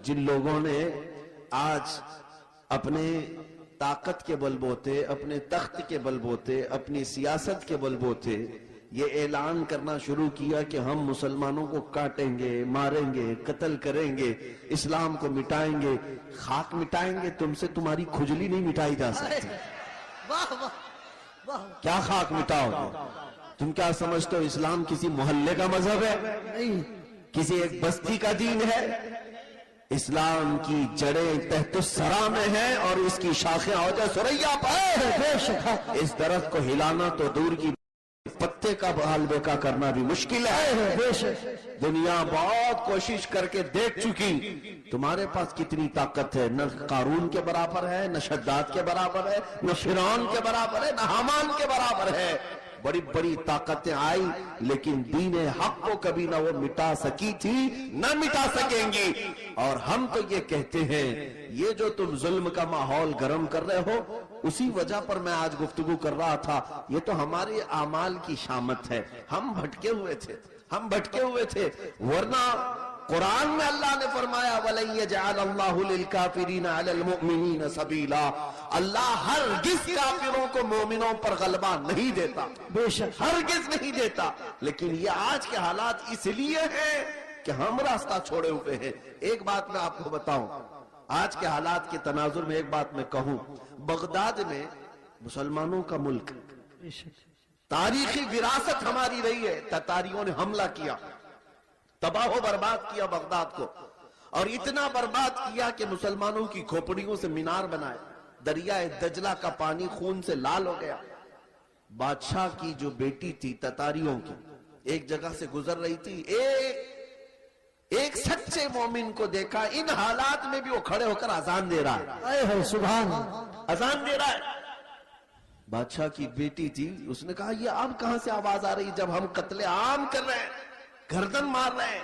جن لوگوں نے آج اپنے طاقت کے بل بوتے، اپنے تخت کے بل بوتے، اپنی سیاست کے بل بوتے یہ اعلان کرنا شروع کیا کہ ہم مسلمانوں کو کاٹیں گے، ماریں گے، قتل کریں گے، اسلام کو مٹائیں گے، خاک مٹائیں گے، تم سے تمہاری کھجلی نہیں مٹائی جا سکتی۔ کیا خاک مٹاؤ گے؟ تم کیا سمجھتے ہو اسلام کسی محلے کا مذہب ہے؟ کسی ایک بستی کا دین ہے؟ اسلام کی جڑیں تحت الثری میں ہیں اور اس کی شاخیں اوج ثریا پر۔ اس درخت کو ہلانا تو دور کی پتے کا بحال بیکا کرنا بھی مشکل ہے۔ دنیا بہت کوشش کر کے دیکھ چکی تمہارے پاس کتنی طاقت ہے، نہ قارون کے برابر ہے، نہ شداد کے برابر ہے، نہ فرعون کے برابر ہے، نہ حامان کے برابر ہے۔ بڑی بڑی طاقتیں آئی لیکن دین حق کو کبھی نہ وہ مٹا سکی تھی نہ مٹا سکیں گی۔ اور ہم تو یہ کہتے ہیں یہ جو تم ظلم کا ماحول گرم کر رہے ہو اسی وجہ پر میں آج گفتگو کر رہا تھا، یہ تو ہمارے اعمال کی شامت ہے۔ ہم بھٹکے ہوئے تھے، ورنہ قرآن میں اللہ نے فرمایا وَلَن يَجْعَلَ اللَّهُ لِلْكَافِرِينَ عَلَى الْمُؤْمِنِينَ سَبِيلًا، اللہ ہرگز کافروں کو مومنوں پر غلبہ نہیں دیتا، بے شک ہرگز نہیں دیتا۔ لیکن یہ آج کے حالات اس لیے ہیں کہ ہم راستہ چھوڑے ہوئے ہیں۔ ایک بات میں آپ کو بتاؤں، آج کے حالات کے تناظر میں ایک بات میں کہوں، بغداد میں مسلمانوں کا ملک، تاریخی وراثت ہماری رہی ہے، تتاریوں نے حملہ کیا، تباہ و برباد کیا بغداد کو، اور اتنا برباد کیا کہ مسلمانوں کی کھوپڑیوں سے مینار بنائے، دریائے دجلہ کا پانی خون سے لال ہو گیا۔ بادشاہ کی جو بیٹی تھی تتاریوں کی ایک جگہ سے گزر رہی تھی، ایک سچے مومن کو دیکھا، ان حالات میں بھی وہ کھڑے ہو کر اذان دے رہا ہے، سبحان اذان دے رہا ہے۔ بادشاہ کی بیٹی تھی، اس نے کہا یہ اب کہاں سے آواز آ رہی جب ہم قتل عام کر رہے ہیں، گردن مار رہے ہیں،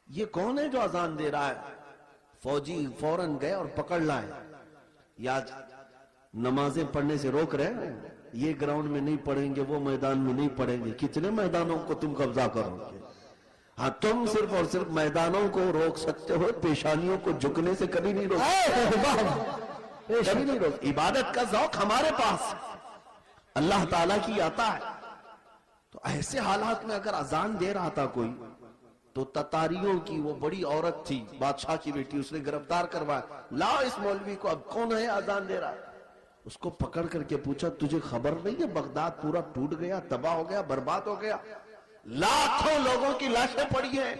یہ کون ہے جو اذان دے رہا ہے؟ فوجی فوراً گئے اور پکڑ لائے، یا نمازیں پڑھنے سے روک رہے ہیں، یہ گراؤنڈ میں نہیں پڑھیں گے، وہ میدان میں نہیں پڑھیں گے، کتنے میدانوں کو تم قبضہ کرو گے؟ ہاں تم صرف اور صرف میدانوں کو روک سکتے ہو، پیشانیوں کو جھکنے سے کبھی نہیں روک۔ عبادت کا ذوق ہمارے پاس اللہ تعالیٰ کی آتا ہے۔ تو ایسے حالات میں اگر اذان دے رہا تھا کوئی تو تتاریوں کی وہ بڑی عورت تھی، بادشاہ کی بیٹی، اس نے گرفتار کروایا، لاؤ اس مولوی کو، اب کون ہے اذان دے رہا ہے؟ اس کو پکڑ کر کے پوچھا تجھے خبر نہیں ہے بغداد پورا ٹوٹ گیا، تباہ ہو گیا، برباد ہو گیا، لاکھوں لوگوں کی لاشیں پڑی ہیں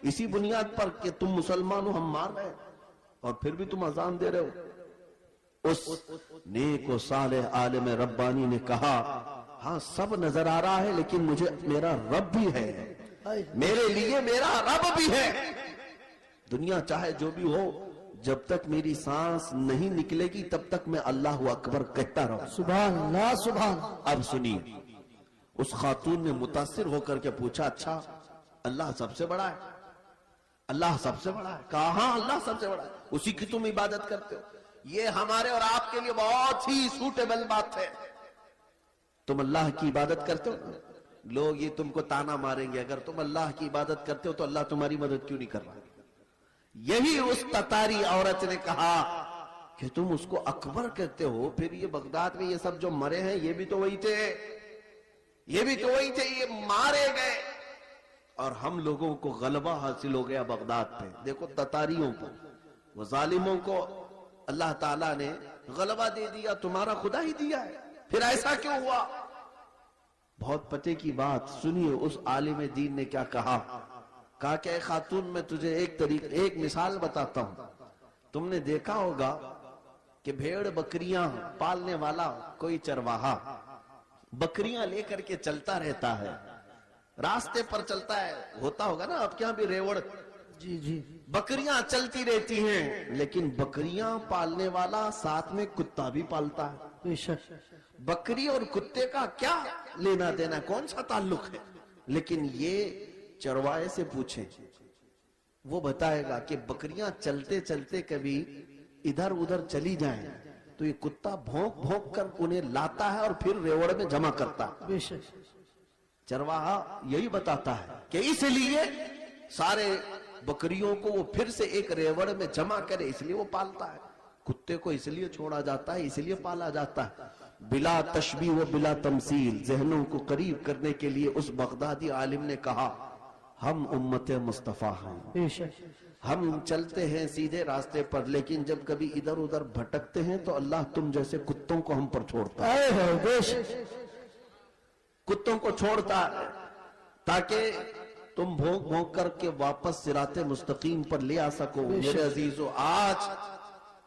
اسی بنیاد پر کہ تم مسلمان ہو، ہم مار رہے ہیں، اور پھر بھی تم اذان دے رہے ہو۔ اس نیک و صالح عالم ربانی نے کہا ہاں سب نظر آ رہا ہے لیکن مجھے میرا رب بھی ہے، میرے لیے میرا رب بھی ہے۔ دنیا چاہے جو بھی ہو، جب تک میری سانس نہیں نکلے گی تب تک میں اللہ اکبر کہتا رہوں۔ سبحان اللہ، سبحان۔ اب سنیے، اس خاتون نے متاثر ہو کر کے پوچھا اچھا اللہ سب سے بڑا ہے؟ اللہ سب سے بڑا ہے؟ کہا ہاں اللہ سب سے بڑا ہے، اسی کی تم عبادت کرتے ہو۔ یہ ہمارے اور آپ کے لیے بہت ہی سوٹیبل بات ہے، تم اللہ کی عبادت کرتے ہو، لوگ یہ تم کو تانا ماریں گے اگر تم اللہ کی عبادت کرتے ہو تو اللہ تمہاری مدد کیوں نہیں کر رہا؟ یہی اس تتاری عورت نے کہا کہ تم اس کو اکبر کہتے ہو، پھر یہ بغداد میں یہ سب جو مرے ہیں یہ بھی تو وہی تھے، یہ مارے گئے، اور ہم لوگوں کو غلبہ حاصل ہو گیا بغداد پہ۔ دیکھو تتاریوں کو، وہ ظالموں کو اللہ تعالیٰ نے غلبہ دے دیا، تمہارا خدا ہی دیا ہے، پھر ایسا کیوں ہوا؟ بہت پتے کی بات سنیے، اس عالم دین نے کیا کہا کہ اے خاتون میں تجھے ایک مثال بتاتا ہوں، تم نے دیکھا ہوگا کہ بھیڑ بکریاں پالنے والا کوئی چرواہا بکریاں لے کر کے چلتا رہتا ہے، راستے پر چلتا ہے، ہوتا ہوگا نا آپ کے یہاں بھی ریوڑ، جی بکریاں چلتی رہتی ہیں، لیکن بکریاں پالنے والا ساتھ میں کتا بھی پالتا ہے۔ بکری اور کتے کا کیا لینا دینا، کون سا تعلق ہے؟ لیکن یہ چروائے سے پوچھیں، وہ بتائے گا کہ بکریاں چلتے چلتے کبھی ادھر ادھر چلی جائیں تو یہ کتا بھونک بھونک کر انہیں لاتا ہے اور پھر ریوڑ میں جمع کرتا ہے۔ چرواہا یہی بتاتا ہے کہ اس لیے سارے بکریوں کو وہ پھر سے ایک ریوڑ میں جمع کرے، اس لیے وہ پالتا ہے۔ کتے کو اس لیے چھوڑا جاتا ہے، اس لیے پالا جاتا ہے۔ بلا تشبیہ و بلا تمثیل، ذہنوں کو قریب کرنے کے لیے اس بغدادی عالم نے کہا ہم امت مصطفیٰ ہیں، ہم چلتے ہیں سیدھے راستے پر، لیکن جب کبھی ادھر ادھر بھٹکتے ہیں تو اللہ تم جیسے کتوں کو ہم پر چھوڑتا ہے، کتوں کو چھوڑتا ہے تاکہ تم بھونک بھونک کر کے واپس صراط مستقیم پر لے آ سکو۔ میرے عزیزو، آج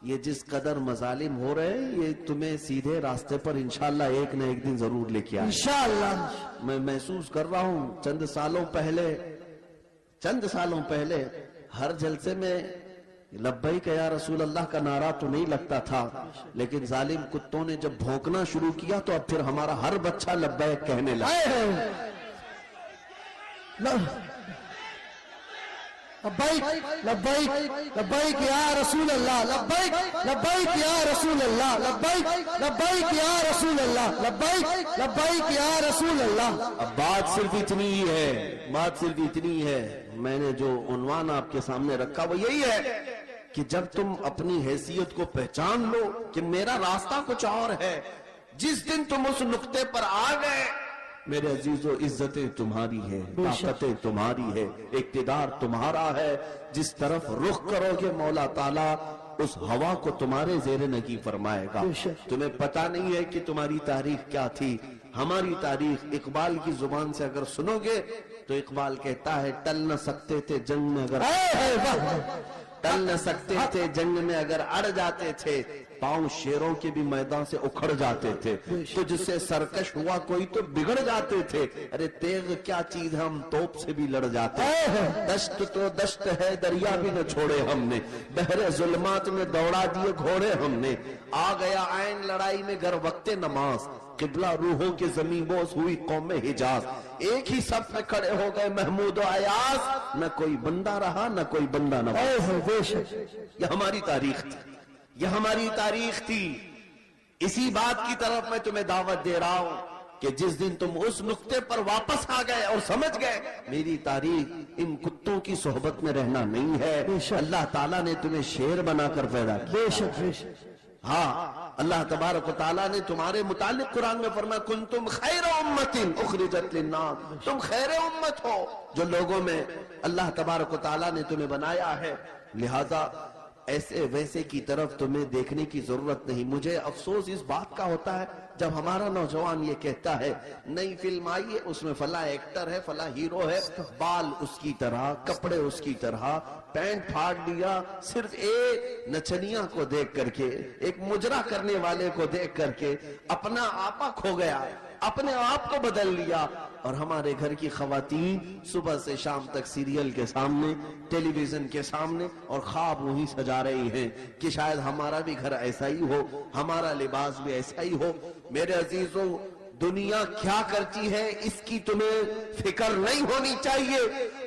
یہ جس قدر مظالم ہو رہے ہیں، یہ تمہیں سیدھے راستے پر انشاءاللہ ایک نہ ایک دن ضرور لے کے آئے۔ انشاءاللہ میں محسوس کر رہا ہوں، چند سالوں پہلے ہر جلسے میں لبیک یا رسول اللہ کا نعرہ تو نہیں لگتا تھا، لیکن ظالم کتوں نے جب بھونکنا شروع کیا تو اب پھر ہمارا ہر بچہ لبیک کہنے لگا۔ لبیک لبیک لبیک یا رسول اللہ، لبیک لبیک یا رسول اللہ، لبیک لبیک یا رسول اللہ، لبیک لبیک یا رسول اللہ۔ اب بات صرف اتنی ہے، میں نے جو عنوان آپ کے سامنے رکھا وہ یہی ہے کہ جب تم اپنی حیثیت کو پہچان لو کہ میرا راستہ کچھ اور ہے، جس دن تم اس نقطے پر آ گئے، میرے عزیزو، عزتیں تمہاری ہے، طاقتیں تمہاری ہے، اقتدار تمہارا ہے، جس طرف رخ کرو گے مولا تعالیٰ اس ہوا کو تمہارے زیر نگی فرمائے گا۔ تمہیں پتہ نہیں ہے کہ تمہاری تاریخ کیا تھی۔ ہماری تاریخ اقبال کی زبان سے اگر سنو گے تو اقبال کہتا ہے ٹل نہ سکتے تھے جنگ میں اگر جنگ میں اگر اڑ جاتے تھے، پاؤں شیروں کے بھی میدان سے اکھڑ جاتے تھے، تو جس سے سرکش ہوا کوئی تو بگڑ جاتے تھے۔ ارے تیغ کیا چیز ہے، ہم توپ سے بھی لڑ جاتے۔ دشت تو دشت ہے، دریا بھی نہ چھوڑے ہم نے، بحر ظلمات میں دوڑا دیے گھوڑے ہم نے۔ آ گیا عین لڑائی میں گر وقت نماز، قبلہ روحوں کے زمین بوس ہوئی قوم حجاز۔ ایک ہی صف میں کھڑے ہو گئے محمود و ایاز، نہ کوئی بندہ رہا نہ کوئی بندہ نواز۔ یہ ہماری تاریخ تھی، یہ ہماری تاریخ تھی۔ اسی بات کی طرف میں تمہیں دعوت دے رہا ہوں کہ جس دن تم اس نقطے پر واپس آ گئے اور سمجھ گئے میری تاریخ ان کتوں کی صحبت میں رہنا نہیں ہے، اللہ تعالیٰ نے تمہیں شیر بنا کر پیدا کیا۔ ہاں، اللہ تبارک و تعالیٰ نے تمہارے متعلق قرآن میں فرمایا کنتم خیر امت اخرجت للناس، تم خیر امت ہو جو لوگوں میں اللہ تبارک و تعالیٰ نے تمہیں بنایا ہے، لہذا ایسے ویسے کی طرف تمہیں دیکھنے کی ضرورت نہیں۔ مجھے افسوس اس بات کا ہوتا ہے جب ہمارا نوجوان یہ کہتا ہے نئی فلم آئی ہے، اس میں فلاں ایکٹر ہے، فلاں ہیرو ہے، بال اس کی طرح، کپڑے اس کی طرح، پینٹ پھاڑ لیا، صرف ایک نچنیاں کو دیکھ کر کے، ایک مجرا کرنے والے کو دیکھ کر کے اپنا آپا کھو گیا، اپنے آپ کو بدل لیا۔ اور ہمارے گھر کی خواتین صبح سے شام تک سیریل کے سامنے، ٹیلی ویژن کے سامنے، اور خواب وہی سجا رہی ہیں کہ شاید ہمارا بھی گھر ایسا ہی ہو، ہمارا لباس بھی ایسا ہی ہو۔ میرے عزیزوں، دنیا کیا کرتی ہے اس کی تمہیں فکر نہیں ہونی چاہیے۔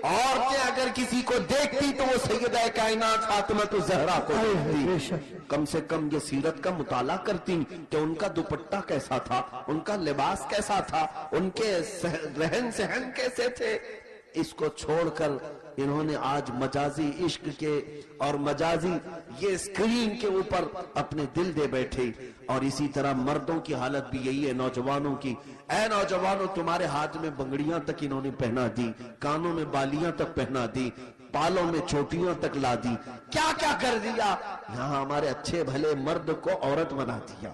عورتیں اگر کسی کو دیکھتی تو وہ سیدہ کائنات فاطمہ الزہرا کو دیکھتی، کم سے کم یہ سیرت کا مطالعہ کرتی کہ ان کا دوپٹہ کیسا تھا، ان کا لباس کیسا تھا، ان کے رہن سہن کیسے تھے۔ اس کو چھوڑ کر انہوں نے آج مجازی عشق کے اور مجازی یہ اسکرین کے اوپر اپنے دل دے بیٹھے، اور اسی طرح مردوں کی حالت بھی یہی ہے، نوجوانوں کی۔ اے نوجوانوں، تمہارے ہاتھ میں بنگڑیاں تک انہوں نے پہنا دی، کانوں میں بالیاں تک پہنا دی، بالوں میں چوٹیاں تک لا دی، کیا کیا کر دیا۔ یہاں ہمارے اچھے بھلے مرد کو عورت بنا دیا،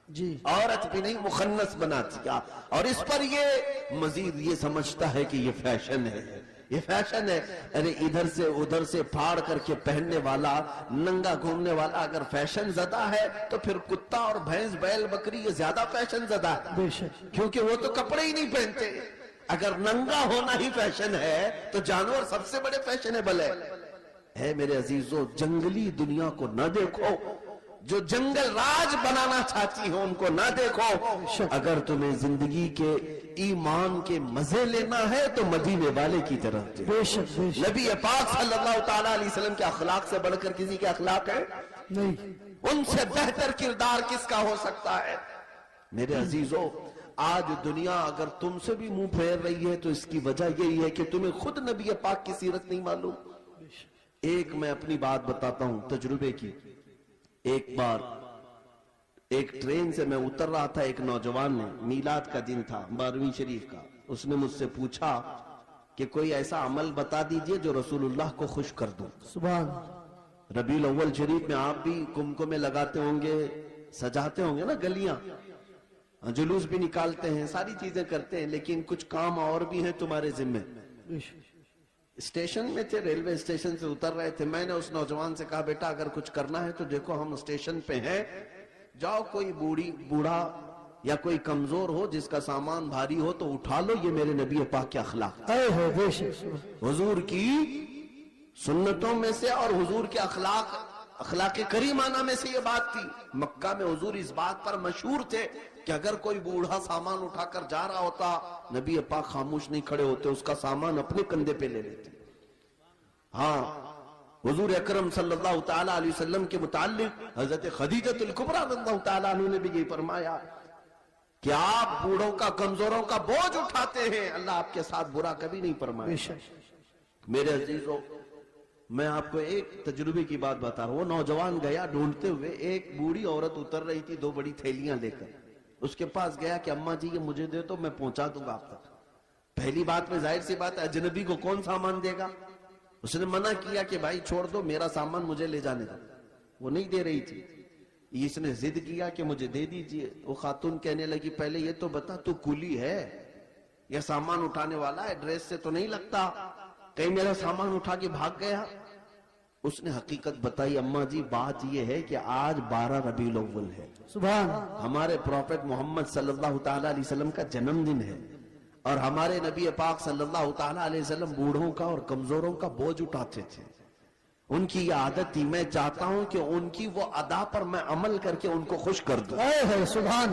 جی عورت بھی نہیں مخنث بنا دیا، اور اس پر یہ مزید یہ سمجھتا ہے کہ یہ فیشن ہے، یہ فیشن ہے۔ ارے ادھر سے ادھر سے پھاڑ کر کے پہننے والا، ننگا گھومنے والا اگر فیشن زدہ ہے تو پھر کتا اور بھینس بیل بکری یہ زیادہ فیشن زدہ ہے، کیونکہ وہ تو کپڑے ہی نہیں پہنتے۔ اگر ننگا ہونا ہی فیشن ہے تو جانور سب سے بڑے فیشنیبل ہے۔ میرے عزیزو، جنگلی دنیا کو نہ دیکھو، جو جنگل راج بنانا چاہتی ہو ان کو نہ دیکھو۔ اگر تمہیں زندگی کے ایمان کے مزے لینا ہے تو مدینے والے کی طرف دیکھو۔ نبی پاک صلی اللہ تعالیٰ علیہ وسلم کے اخلاق سے بڑھ کر کسی کے اخلاق ہے نہیں، ان سے بہتر کردار کس کا ہو سکتا ہے۔ میرے عزیزو، آج دنیا اگر تم سے بھی منہ پھیر رہی ہے تو اس کی وجہ یہی ہے کہ تمہیں خود نبی پاک کی سیرت نہیں معلوم۔ ایک میں اپنی بات بتاتا ہوں تجربے کی. ایک بار ایک ٹرین سے میں اتر رہا تھا, ایک نوجوان نے, میلاد کا دن تھا 12ویں شریف کا, اس نے مجھ سے پوچھا کہ کوئی ایسا عمل بتا دیجئے جو رسول اللہ کو خوش کر دوں. سبحان. ربیع الاول شریف میں آپ بھی کمکمے لگاتے ہوں گے, سجاتے ہوں گے نا گلیاں, جلوس بھی نکالتے ہیں, ساری چیزیں کرتے ہیں, لیکن کچھ کام اور بھی ہیں تمہارے ذمہ. اسٹیشن میں تھے, ریلوے اسٹیشن سے اتر رہے تھے, میں نے اس نوجوان سے کہا بیٹا اگر کچھ کرنا ہے تو دیکھو ہم اسٹیشن پہ ہیں, جاؤ کوئی بوڑھا یا کوئی کمزور ہو جس کا سامان بھاری ہو تو اٹھا لو, یہ میرے نبی پاک کے اخلاق, حضور کی سنتوں میں سے اور حضور کے اخلاق کریمانہ میں سے یہ بات تھی. مکہ میں حضور اس بات پر مشہور تھے کہ اگر کوئی بوڑھا سامان اٹھا کر جا رہا ہوتا, نبی پاک خاموش نہیں کھڑے ہوتے, اس کا سامان اپنے کندھے پہ لے لیتے. ہاں, حضور اکرم صلی اللہ تعالی علیہ وسلم کے متعلق حضرت خدیجہ الکبریٰ رضی اللہ تعالی عنہ نے بھی یہ فرمایا کہ آپ بوڑھوں کا, کمزوروں کا بوجھ اٹھاتے ہیں, اللہ آپ کے ساتھ برا کبھی نہیں فرمایا. میرے عزیزوں, میں آپ کو ایک تجربے کی بات بتا رہا ہوں. وہ نوجوان گیا ڈھونڈتے ہوئے, ایک بوڑھی عورت اتر رہی تھی 2 بڑی تھیلیاں لے کر, اس کے پاس گیا کہ اماں جی یہ مجھے دے تو میں پہنچا دوں گا آپ تک. پہلی بات میں ظاہر سی بات ہے اجنبی کو کون سامان دے گا, اس نے منع کیا کہ بھائی چھوڑ دو, میرا سامان مجھے لے جانے دو. وہ نہیں دے رہی تھی, اس نے ضد کیا کہ مجھے دے دیجئے. وہ خاتون کہنے لگی پہلے یہ تو بتا تو کولی ہے یا سامان اٹھانے والا ہے, ڈریس سے تو نہیں لگتا, کہیں میرا سامان اٹھا کے بھاگ گیا. اس نے حقیقت بتائی, اماں جی بات یہ ہے کہ آج 12 ربیع الاول ہے, سبحان, ہمارے پروفیٹ محمد صلی اللہ تعالی علیہ وسلم کا جنم دن ہے, اور ہمارے نبی پاک صلی اللہ تعالی علیہ وسلم بوڑھوں کا اور کمزوروں کا بوجھ اٹھاتے تھے. ان کی یہ عادت تھی, میں چاہتا ہوں کہ ان کی وہ ادا پر میں عمل کر کے ان کو خوش کر دوں. سبحان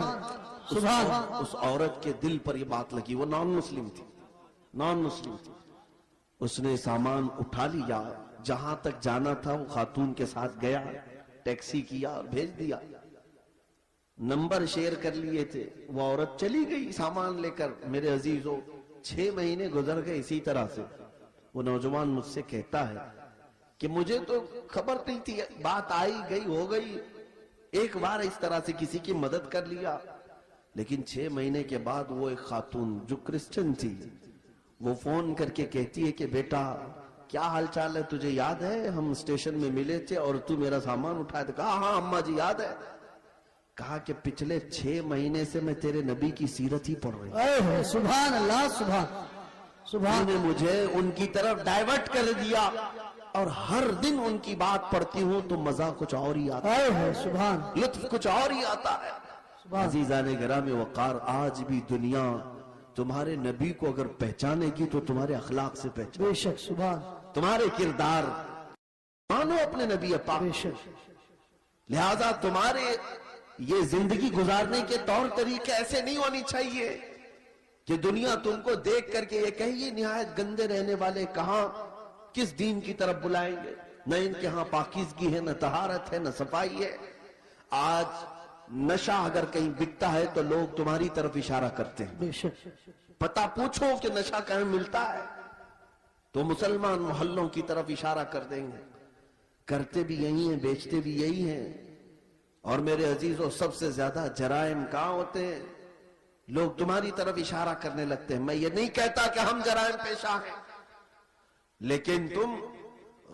سبحان. اس عورت کے دل پر یہ بات لگی, وہ نان مسلم تھی. اس نے سامان اٹھا لیا, جہاں تک جانا تھا وہ خاتون کے ساتھ گیا, ٹیکسی کیا اور بھیج دیا. نمبر شیئر کر لیے تھے, وہ عورت چلی گئی سامان لے کر. میرے عزیزوں, 6 مہینے گزر گئے اسی طرح سے. وہ نوجوان مجھ سے کہتا ہے کہ مجھے تو خبر نہیں تھی, بات آئی گئی ہو گئی, ایک بار اس طرح سے کسی کی مدد کر لیا, لیکن 6 مہینے کے بعد وہ ایک خاتون جو کرسچن تھی, وہ فون کر کے کہتی ہے کہ بیٹا کیا حال چال ہے, تجھے یاد ہے ہم اسٹیشن میں ملے تھے اور تو میرا سامان اٹھایا تھا. کہا ہاں اماں جی یاد ہے. کہا کہ پچھلے 6 مہینے سے میں تیرے نبی کی سیرت ہی پڑھ رہی ہوں. سبحان اللہ, سبحان سبحان. نے مجھے ان کی طرف ڈائیورٹ کر دیا, اور ہر دن ان کی بات پڑھتی ہوں تو مزہ کچھ اور ہی آتا ہے, سبحان, لطف کچھ اور ہی آتا ہے. عزیزان گرامی وقار, آج بھی دنیا تمہارے نبی کو اگر پہچانے گی تو تمہارے اخلاق سے پہچانے, بے شک, سبحان, تمہارے کردار مانو اپنے نبی پاک. بے شک. لہذا تمہارے یہ زندگی گزارنے کے طور طریقے ایسے نہیں ہونی چاہیے کہ دنیا تم کو دیکھ کر کے یہ کہے یہ نہایت گندے رہنے والے کہاں کس دین کی طرف بلائیں گے. نہ ان کے ہاں پاکیزگی ہے, نہ طہارت ہے, نہ صفائی ہے. آج نشہ اگر کہیں بکتا ہے تو لوگ تمہاری طرف اشارہ کرتے ہیں. بے شک. پتہ پوچھو کہ نشہ کہیں ملتا ہے تو مسلمان محلوں کی طرف اشارہ کر دیں گے. کرتے بھی یہی ہیں, بیچتے بھی یہی ہیں. اور میرے عزیزوں, سب سے زیادہ جرائم کہاں ہوتے ہیں؟ لوگ تمہاری طرف اشارہ کرنے لگتے ہیں. میں یہ نہیں کہتا کہ ہم جرائم پیشہ ہیں, لیکن تم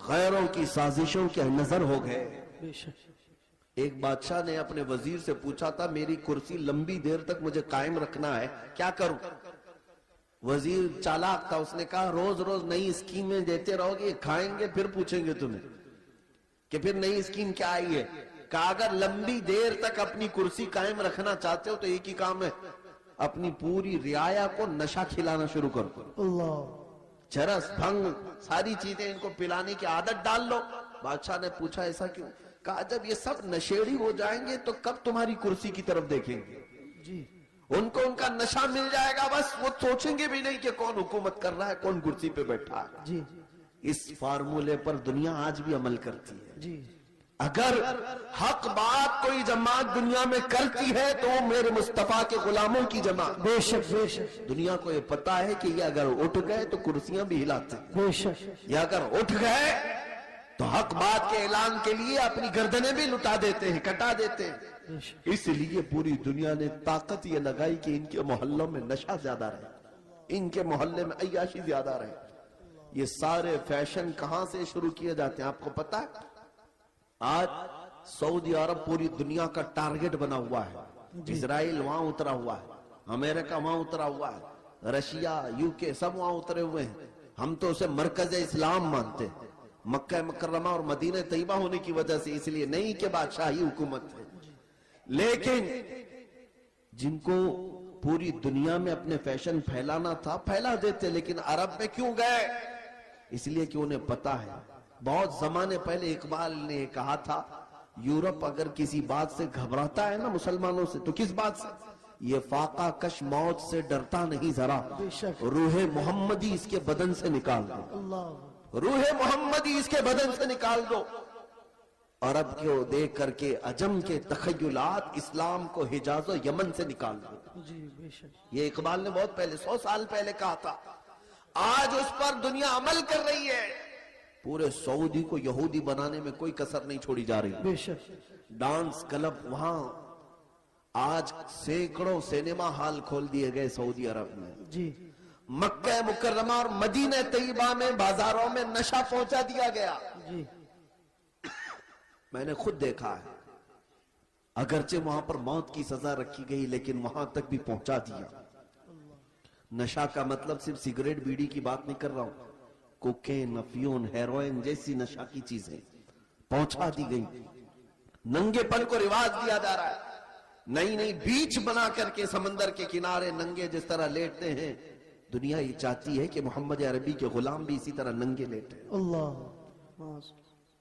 غیروں کی سازشوں کے نظر ہو گئے. بے شک. ایک بادشاہ نے اپنے وزیر سے پوچھا تھا میری کرسی لمبی دیر تک مجھے قائم رکھنا ہے, کیا کروں؟ وزیر چالاک تھا, اس نے کہا روز روز نئی اسکیمیں دیتے رہو گے, کھائیں گے پھر پوچھیں گے تمہیں کہ پھر نئی اسکیم کیا آئی ہے. کہا اگر لمبی دیر تک اپنی کرسی قائم رکھنا چاہتے ہو تو ایک ہی کام ہے, اپنی پوری رعایا کو نشہ کھلانا شروع کرو. اللہ, چرس, بھنگ, ساری چیزیں ان کو پلانے کی عادت ڈال لو. بادشاہ نے پوچھا ایسا کیوں؟ کہا جب یہ سب نشیڑی ہو جائیں گے تو کب تمہاری کرسی کی طرف دیکھیں گے؟ جی, ان کو ان کا نشہ مل جائے گا, بس وہ سوچیں گے بھی نہیں کہ کون حکومت کر رہا ہے, کون کرسی پہ بیٹھا ہے. جی, اس فارمولے پر دنیا آج بھی عمل کرتی ہے. جی. اگر حق بات کوئی جماعت دنیا میں کرتی ہے تو وہ میرے مصطفیٰ کے غلاموں کی جماعت. بے شک, بے شک. دنیا کو یہ پتا ہے کہ یہ اگر اٹھ گئے تو کرسیاں بھی ہلاتے ہیں, بے شک. یہ اگر اٹھ گئے تو حق بات کے اعلان کے لیے اپنی گردنیں بھی لٹا دیتے ہیں، کٹا دیتے ہیں۔ بے شک اس لیے پوری دنیا نے طاقت یہ لگائی کہ ان کے محلوں میں نشہ زیادہ رہے، ان کے محلے میں عیاشی زیادہ رہے۔ یہ سارے فیشن کہاں سے شروع کیے جاتے ہیں آپ کو پتا ہے؟ آج سعودی عرب پوری دنیا کا ٹارگٹ بنا ہوا ہے، اسرائیل وہاں اترا ہوا ہے، امریکہ وہاں اترا ہوا ہے، رشیا، UK سب وہاں اترے ہوئے ہیں۔ ہم تو اسے مرکز اسلام مانتے ہیں، مکہ مکرمہ اور مدینہ طیبہ ہونے کی وجہ سے، اس لیے نہیں کہ بادشاہی حکومت ہے، لیکن جن کو پوری دنیا میں اپنے فیشن پھیلانا تھا پھیلا دیتے، لیکن عرب میں کیوں گئے؟ اس لیے کہ انہیں پتا ہے۔ بہت زمانے پہلے اقبال نے کہا تھا، یورپ اگر کسی بات سے گھبراتا ہے نا مسلمانوں سے، تو کس بات سے؟ یہ فاقہ کش موت سے ڈرتا نہیں ذرا، بے شک روح محمدی اس کے بدن سے نکال دو، اللہ روح محمدی اس کے بدن سے نکال دو۔ عرب کو دیکھ کر کے عجم کے تخیلات، اسلام کو حجاز و یمن سے نکال دو۔ جی بے شک یہ اقبال نے بہت پہلے 100 سال پہلے کہا تھا، آج اس پر دنیا عمل کر رہی ہے۔ پورے سعودی کو یہودی بنانے میں کوئی کسر نہیں چھوڑی جا رہی۔ بے شک ڈانس کلب وہاں آج سینکڑوں سینما ہال کھول دیے گئے سعودی عرب میں۔ جی مکہ مکرمہ اور مدینہ طیبہ میں بازاروں میں نشہ پہنچا دیا گیا۔ جی میں نے خود دیکھا ہے، اگرچہ وہاں پر موت کی سزا رکھی گئی لیکن وہاں تک بھی پہنچا دیا۔ نشہ کا مطلب صرف سگریٹ بیڑی کی بات نہیں کر رہا ہوں، کوکین، افیون، ہیروئن جیسی نشہ کی چیزیں پہنچا دی گئی۔ ننگے پن کو رواج دیا جا رہا ہے، نئی نئی بیچ بنا کر کے سمندر کے کنارے ننگے جس طرح لیٹتے ہیں، دنیا یہ چاہتی ہے کہ محمد عربی کے غلام بھی اسی طرح ننگے لیٹے۔ اللہ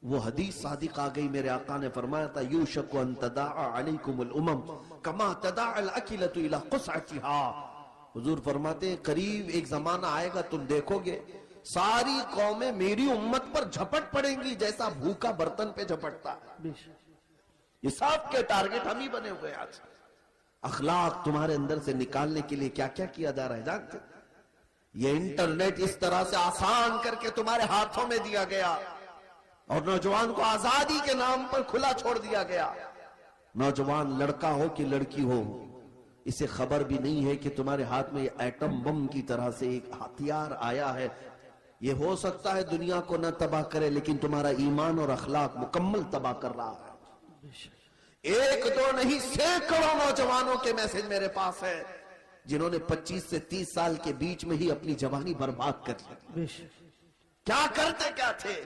وہ حدیث صادق آ گئی، میرے آقا نے فرمایا تھا، یوشک ان تداعى علیکم الامم کما تداعى الاکلۃ الی قصعتها۔ حضور فرماتے ہیں قریب ایک زمانہ آئے گا، تم دیکھو گے ساری قومیں میری امت پر جھپٹ پڑیں گی جیسا بھوکا برتن پہ جھپٹتا ہے۔ بے شک یہ سب کے ٹارگٹ ہم ہی بنے ہوئے آج۔ اخلاق تمہارے اندر سے نکالنے کے لیے کیا کیا کیا جا رہا ہے جانتے؟ یہ انٹرنیٹ اس طرح سے آسان کر کے تمہارے ہاتھوں میں دیا گیا اور نوجوان کو آزادی کے نام پر کھلا چھوڑ دیا گیا۔ نوجوان لڑکا ہو کہ لڑکی ہو، اسے خبر بھی نہیں ہے کہ تمہارے ہاتھ میں ایٹم بم کی طرح سے ایک ہتھیار آیا ہے۔ یہ ہو سکتا ہے دنیا کو نہ تباہ کرے، لیکن تمہارا ایمان اور اخلاق مکمل تباہ کر رہا ہے۔ ایک دو نہیں، سینکڑوں نوجوانوں کے میسج میرے پاس ہے جنہوں نے 25 سے 30 سال کے بیچ میں ہی اپنی جوانی برباد کر لی۔ بے شک کیا کرتے کیا تھے؟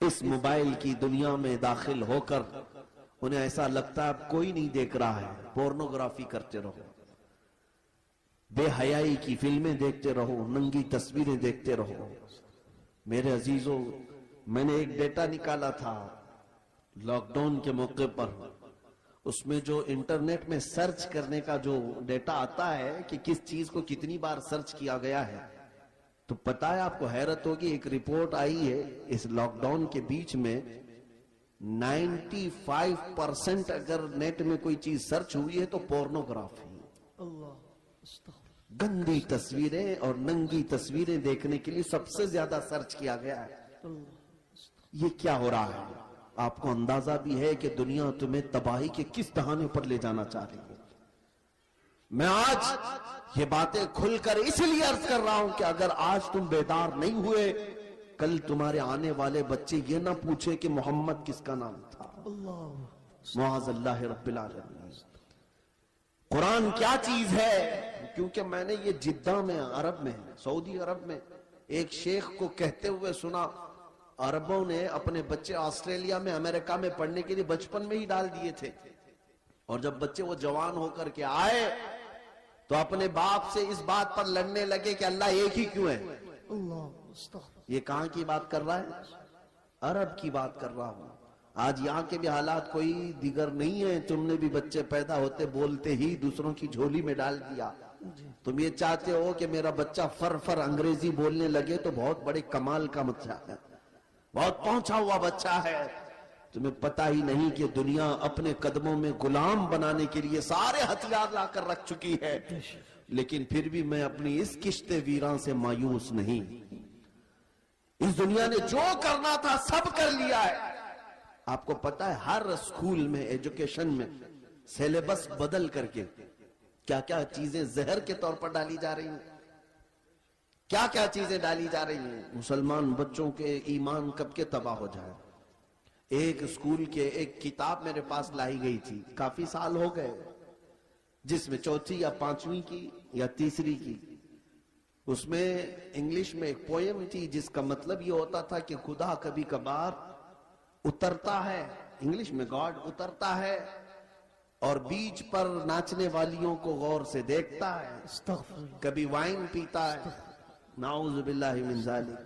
اس موبائل کی دنیا میں داخل ہو کر انہیں ایسا لگتا ہے اب کوئی نہیں دیکھ رہا ہے، پورنوگرافی کرتے رہو، بے حیائی کی فلمیں دیکھتے رہو، ننگی تصویریں دیکھتے رہو۔ میرے عزیزوں، میں نے ایک ڈیٹا نکالا تھا لاک ڈاؤن کے موقع پر، اس میں جو انٹرنیٹ میں سرچ کرنے کا جو ڈیٹا آتا ہے کہ کس چیز کو کتنی بار سرچ کیا گیا ہے، تو پتہ ہے آپ کو حیرت ہوگی، ایک رپورٹ آئی ہے اس لاک ڈاؤن کے بیچ میں 95% اگر نیٹ میں کوئی چیز سرچ ہوئی ہے تو پورنوگرافی، اللہ گندی تصویریں اور ننگی تصویریں دیکھنے کے لیے سب سے زیادہ سرچ کیا گیا ہے۔ یہ کیا ہو رہا ہے؟ آپ کو اندازہ بھی ہے کہ دنیا تمہیں تباہی کے کس دہانے پر لے جانا چاہ رہی ہے۔ میں آج یہ باتیں کھل کر اس لیے عرض کر رہا ہوں کہ اگر آج تم بیدار نہیں ہوئے، کل تمہارے آنے والے بچے یہ نہ پوچھے کہ محمد کس کا نام تھا۔ معاذ اللہ رب العالمین۔ قرآن کیا چیز ہے؟ کیونکہ میں نے یہ جدہ میں، عرب میں، سعودی عرب میں ایک شیخ کو کہتے ہوئے سنا، عربوں نے اپنے بچے آسٹریلیا میں، امریکہ میں پڑھنے کے لیے بچپن میں ہی ڈال دیے تھے، اور جب بچے وہ جوان ہو کر کے آئے تو اپنے باپ سے اس بات پر لڑنے لگے کہ اللہ ایک ہی کیوں ہے۔ یہ کہاں کی بات کر رہا ہے؟ عرب کی بات کر رہا ہوں۔ آج یہاں کے بھی حالات کوئی دیگر نہیں ہے، تم نے بھی بچے پیدا ہوتے بولتے ہی دوسروں کی جھولی میں ڈال دیا۔ تم یہ چاہتے ہو کہ میرا بچہ فر انگریزی بولنے لگے تو بہت بڑے کمال کا بچہ ہے، بہت پہنچا ہوا بچہ ہے۔ تمہیں پتہ ہی نہیں کہ دنیا اپنے قدموں میں غلام بنانے کے لیے سارے ہتھیار لا کر رکھ چکی ہے، لیکن پھر بھی میں اپنی اس کشت ویراں سے مایوس نہیں۔ اس دنیا نے جو کرنا تھا سب کر لیا ہے. آپ کو پتا ہے ہر اسکول میں ایجوکیشن میں سیلیبس بدل کر کے کیا کیا چیزیں زہر کے طور پر ڈالی جا رہی ہیں, کیا کیا چیزیں ڈالی جا رہی ہیں. مسلمان بچوں کے ایمان کب کے تباہ ہو جائے. ایک اسکول کے ایک کتاب میرے پاس لائی گئی تھی, کافی سال ہو گئے, جس میں چوتھی یا پانچویں کی یا تیسری کی, اس میں انگلش میں ایک پوئم تھی جس کا مطلب یہ ہوتا تھا کہ خدا کبھی کبھار اترتا ہے, انگلش میں گاڈ اترتا ہے اور بیچ پر ناچنے والیوں کو غور سے دیکھتا ہے, کبھی وائن پیتا ہے. نعوذ باللہ من ذالک.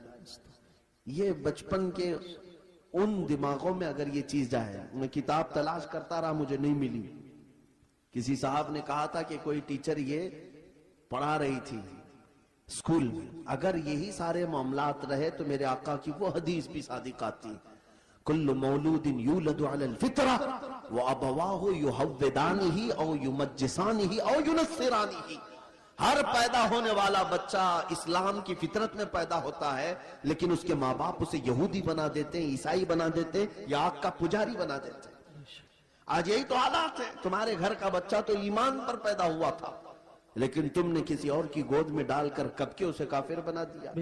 یہ بچپن کے ان دماغوں میں اگر یہ چیز جائے. میں کتاب تلاش کرتا رہا, مجھے نہیں ملی. کسی صاحب نے کہا تھا کہ کوئی ٹیچر یہ پڑھا رہی تھی اسکول میں, اگر یہی سارے معاملات رہے تو میرے آقا کی وہ حدیث بھی صادق آتی, کل مولود یولد علی الفطرہ وابواہ یحودانہ او یمجسانہ او ینصرانہ. ہر پیدا ہونے والا بچہ اسلام کی فطرت میں پیدا ہوتا ہے, لیکن اس کے ماں باپ اسے یہودی بنا دیتے ہیں, عیسائی بنا دیتے ہیں, یا آگ کا پجاری بنا دیتے ہیں. آج یہی تو حالات ہے. تمہارے گھر کا بچہ تو ایمان پر پیدا ہوا تھا, لیکن تم نے کسی اور کی گود میں ڈال کر کب کے اسے کافر بنا دیا.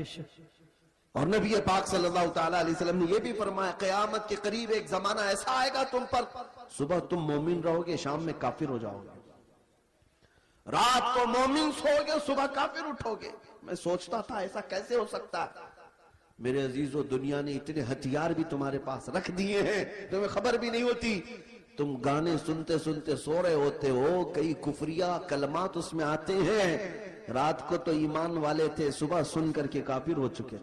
اور نبی پاک صلی اللہ تعالیٰ علیہ وسلم نے یہ بھی فرمایا, قیامت کے قریب ایک زمانہ ایسا آئے گا تم پر, صبح تم مومن رہو گے, شام میں کافر ہو جاؤ گے. رات کو مومن سو گے, صبح کافر اٹھو گے. میں سوچتا تھا ایسا کیسے ہو سکتا ہے. میرے عزیزو, دنیا نے اتنے ہتھیار بھی تمہارے پاس رکھ دیے ہیں, تمہیں خبر بھی نہیں ہوتی. تم گانے سنتے سنتے سو رہے ہوتے ہو, کئی کفریہ کلمات اس میں آتے ہیں. رات کو تو ایمان والے تھے, صبح سن کر کے کافر ہو چکے.